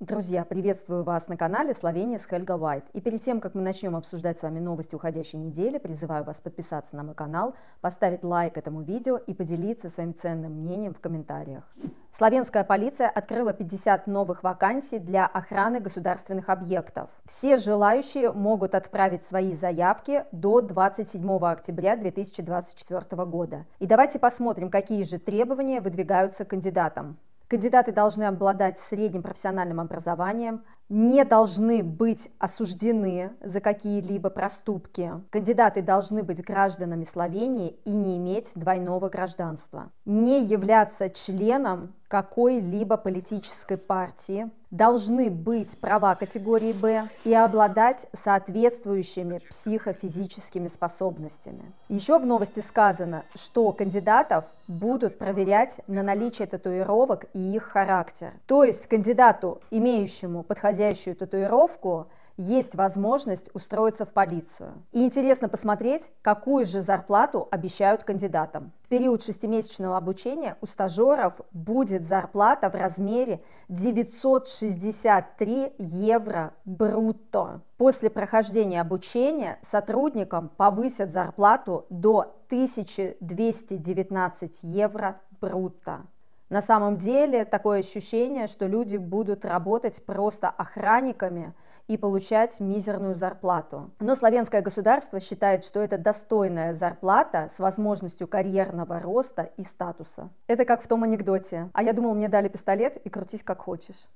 Друзья, приветствую вас на канале Словения с Хельга White. И перед тем, как мы начнем обсуждать с вами новости уходящей недели, призываю вас подписаться на мой канал, поставить лайк этому видео и поделиться своим ценным мнением в комментариях. Словенская полиция открыла 50 новых вакансий для охраны государственных объектов. Все желающие могут отправить свои заявки до 27 октября 2024 года. И давайте посмотрим, какие же требования выдвигаются кандидатам. Кандидаты должны обладать средним профессиональным образованием, не должны быть осуждены за какие-либо проступки. Кандидаты должны быть гражданами Словении и не иметь двойного гражданства. Не являться членом какой-либо политической партии. Должны быть права категории Б и обладать соответствующими психофизическими способностями. Еще в новости сказано, что кандидатов будут проверять на наличие татуировок и их характер. То есть кандидату, имеющему подходящую татуировку, есть возможность устроиться в полицию. И интересно посмотреть, какую же зарплату обещают кандидатам. В период 6-месячного обучения у стажеров будет зарплата в размере 963 евро брутто. После прохождения обучения сотрудникам повысят зарплату до 1219 евро брутто. На самом деле такое ощущение, что люди будут работать просто охранниками и получать мизерную зарплату. Но словенское государство считает, что это достойная зарплата с возможностью карьерного роста и статуса. Это как в том анекдоте. А я думал, мне дали пистолет и крутись как хочешь.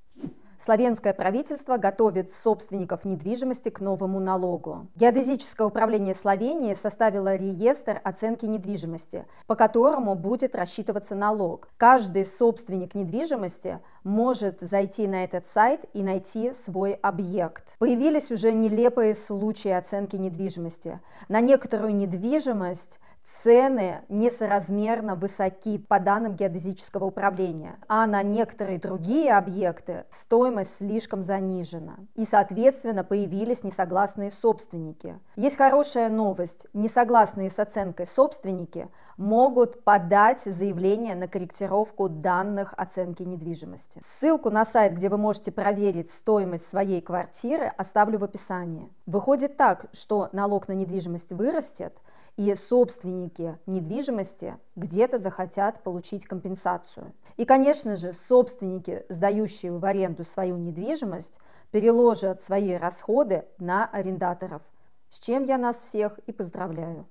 Словенское правительство готовит собственников недвижимости к новому налогу. Геодезическое управление Словении составило реестр оценки недвижимости, по которому будет рассчитываться налог. Каждый собственник недвижимости может зайти на этот сайт и найти свой объект. Появились уже нелепые случаи оценки недвижимости. На некоторую недвижимость цены несоразмерно высоки по данным геодезического управления, а на некоторые другие объекты стоимость слишком занижена. И, соответственно, появились несогласные собственники. Есть хорошая новость. Несогласные с оценкой собственники могут подать заявление на корректировку данных оценки недвижимости. Ссылку на сайт, где вы можете проверить стоимость своей квартиры, оставлю в описании. Выходит так, что налог на недвижимость вырастет, и собственники недвижимости где-то захотят получить компенсацию. И, конечно же, собственники, сдающие в аренду свою недвижимость, переложат свои расходы на арендаторов, с чем я нас всех и поздравляю.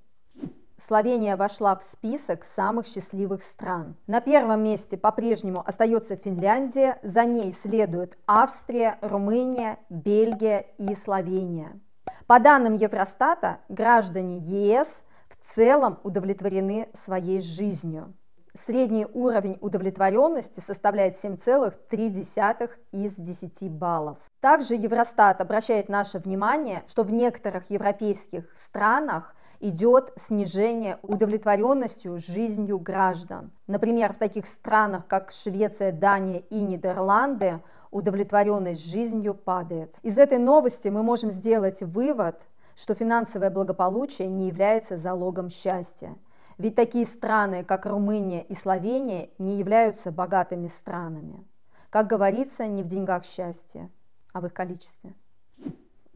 Словения вошла в список самых счастливых стран. На первом месте по-прежнему остается Финляндия, за ней следуют Австрия, Румыния, Бельгия и Словения. По данным Евростата, граждане ЕС в целом удовлетворены своей жизнью. Средний уровень удовлетворенности составляет 7,3 из 10 баллов. Также Евростат обращает наше внимание, что в некоторых европейских странах идет снижение удовлетворенностью жизнью граждан. Например, в таких странах, как Швеция, Дания и Нидерланды, удовлетворенность жизнью падает. Из этой новости мы можем сделать вывод, что финансовое благополучие не является залогом счастья. Ведь такие страны, как Румыния и Словения, не являются богатыми странами. Как говорится, не в деньгах счастье, а в их количестве.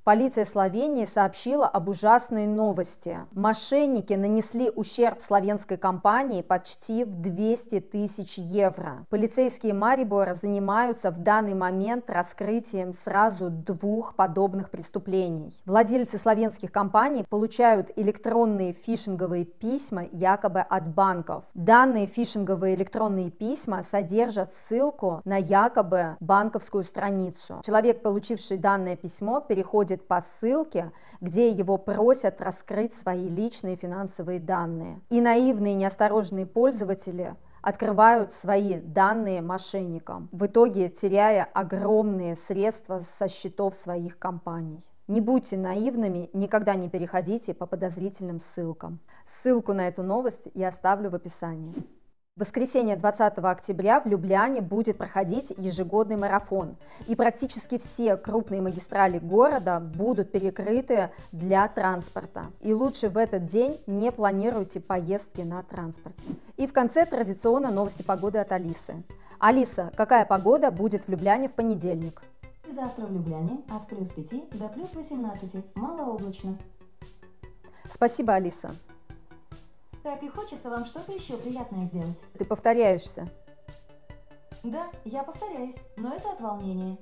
Полиция Словении сообщила об ужасной новости. Мошенники нанесли ущерб словенской компании почти в 200 тысяч евро. Полицейские Марибора занимаются в данный момент раскрытием сразу 2 подобных преступлений. Владельцы словенских компаний получают электронные фишинговые письма якобы от банков. Данные фишинговые электронные письма содержат ссылку на якобы банковскую страницу. Человек, получивший данное письмо, переходит по ссылке, где его просят раскрыть свои личные финансовые данные. И наивные неосторожные пользователи открывают свои данные мошенникам, в итоге теряя огромные средства со счетов своих компаний. Не будьте наивными, никогда не переходите по подозрительным ссылкам. Ссылку на эту новость я оставлю в описании. В воскресенье 20 октября в Любляне будет проходить ежегодный марафон, и практически все крупные магистрали города будут перекрыты для транспорта. И лучше в этот день не планируйте поездки на транспорте. И в конце традиционно новости погоды от Алисы. Алиса, какая погода будет в Любляне в понедельник? Завтра в Любляне от +5 до +18, малооблачно. Спасибо, Алиса. Так и хочется вам что-то еще приятное сделать. Ты повторяешься. Да, я повторяюсь, но это от волнения.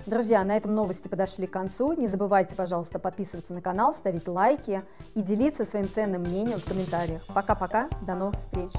Друзья, на этом новости подошли к концу. Не забывайте, пожалуйста, подписываться на канал, ставить лайки и делиться своим ценным мнением в комментариях. Пока-пока, до новых встреч!